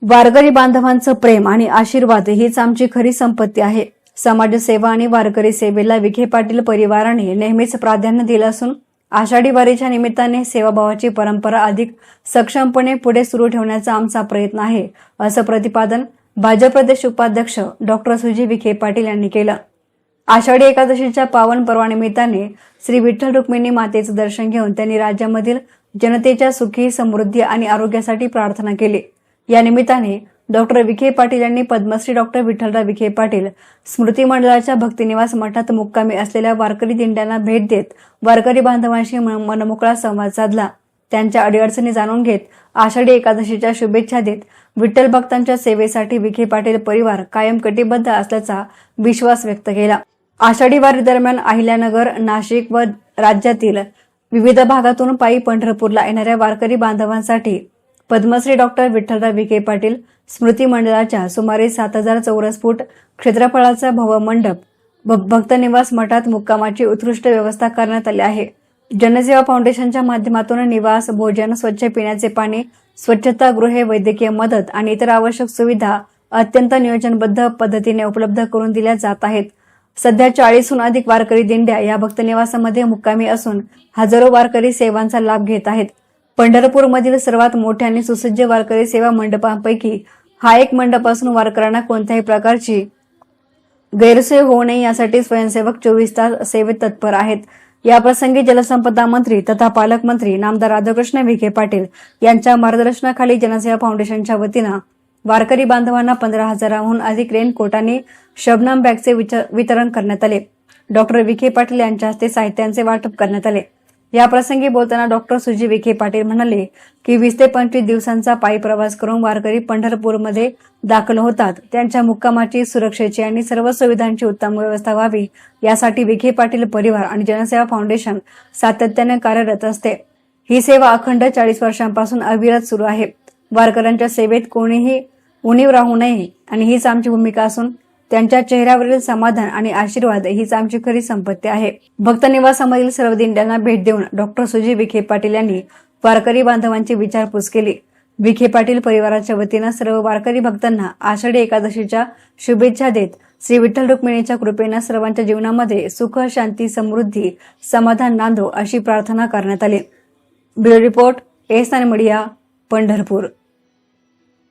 वारकरी बांधवांचं प्रेम आणि आशीर्वाद हीच आमची खरी संपत्ती आहे. समाजसेवा आणि वारकरी सेवेला विखे पाटील परिवाराने नेहमीच प्राधान्य दिलं असून आषाढी वारीच्या निमित्ताने सेवाभावाची परंपरा अधिक सक्षमपणे पुढे सुरू ठेवण्याचा आमचा प्रयत्न आहे, असं प्रतिपादन भाजप प्रदेश उपाध्यक्ष डॉक्टर सुजी विखे पाटील यांनी केलं. आषाढी एकादशीच्या पावन पर्वानिमित्ताने श्री विठ्ठल रुक्मिणी मातेचं दर्शन घेऊन त्यांनी राज्यामधील जनतेच्या सुखी, समृद्धी आणि आरोग्यासाठी प्रार्थना केली. या निमित्ताने डॉक्टर विखे पाटील यांनी पद्मश्री डॉक्टर विठ्ठलराव विखे पाटील स्मृती मंडळाच्या भक्तिनिवास मठात मुक्कामी असलेल्या वारकरी दिंड्यांना भेट देत वारकरी बांधवांशी मनमोकळा संवाद साधला. त्यांच्या अडीअडचणी जाणून घेत आषाढी एकादशीच्या शुभेच्छा देत विठ्ठल भक्तांच्या सेवेसाठी विखे पाटील परिवार कायम कटिबद्ध असल्याचा विश्वास व्यक्त केला. आषाढी वारी दरम्यान अहिल्यानगर, नाशिक व राज्यातील विविध भागातून पायी पंढरपूरला येणाऱ्या वारकरी बांधवांसाठी पद्मश्री डॉक्टर विठ्ठलराव विखे पाटील स्मृती मंडळाच्या सुमारे 7,000 चौरस फूट क्षेत्रफळाचा भव्य मंडप भक्तनिवास मठात मुक्कामाची उत्कृष्ट व्यवस्था करण्यात आली आहे. जनसेवा फाउंडेशनच्या माध्यमातून निवास, भोजन, स्वच्छ पिण्याचे पाणी, स्वच्छतागृहे, वैद्यकीय मदत आणि इतर आवश्यक सुविधा अत्यंत नियोजनबद्ध पद्धतीने उपलब्ध करून दिल्या जात आहेत. सध्या 40हून अधिक वारकरी दिंड्या या भक्तनिवासामध्ये मुक्कामी असून हजारो वारकरी सेवांचा लाभ घेत आहेत. पंढरपूरमधील सर्वात मोठ्या आणि सुसज्ज वारकरी सेवा मंडपांपैकी हा एक मंडप असून वारकऱ्यांना कोणत्याही प्रकारची गैरसोय होऊ नये यासाठी स्वयंसेवक 24 तास सेवेत तत्पर आहेत. याप्रसंगी जलसंपदा मंत्री तथा पालकमंत्री नामदार राधाकृष्ण विखे पाटील यांच्या मार्गदर्शनाखाली जनसेवा फाउंडेशनच्या वतीनं वारकरी बांधवांना 15,000हून अधिक रेनकोट आणि शबनम बॅगचे वितरण करण्यात आले. डॉक्टर विखे पाटील यांच्या हस्ते साहित्यांचे वाटप करण्यात आले. याप्रसंगी बोलताना डॉक्टर सुजी विखे पाटील म्हणाले की 20 ते 25 दिवसांचा पायी प्रवास करून वारकरी पंढरपूरमध्ये दाखल होतात. त्यांच्या मुक्कामाची, सुरक्षेची आणि सर्व सुविधांची उत्तम व्यवस्था व्हावी यासाठी विखे पाटील परिवार आणि जनसेवा फाउंडेशन सातत्याने कार्यरत असते. ही सेवा अखंड 40 वर्षांपासून अविरत सुरू आहे. वारकऱ्यांच्या सेवेत कोणीही उणीव राहू नये आणि हीच आमची भूमिका असून त्यांच्या चेहऱ्यावरील समाधान आणि आशीर्वाद हीच आमची खरी संपत्ती आहे. भक्तनिवासामधील सर्व दिंड्यांना भेट देऊन डॉक्टर सुजी विखे पाटील यांनी वारकरी बांधवांची विचारपूस केली. विखे पाटील परिवाराच्या वतीनं सर्व वारकरी भक्तांना आषाढी एकादशीच्या शुभेच्छा देत श्री विठ्ठल रुक्मिणीच्या कृपेने सर्वांच्या जीवनामध्ये सुख, शांती, समृद्धी, समाधान नांदो अशी प्रार्थना करण्यात आली. Bureau report, S media, Pandharpur.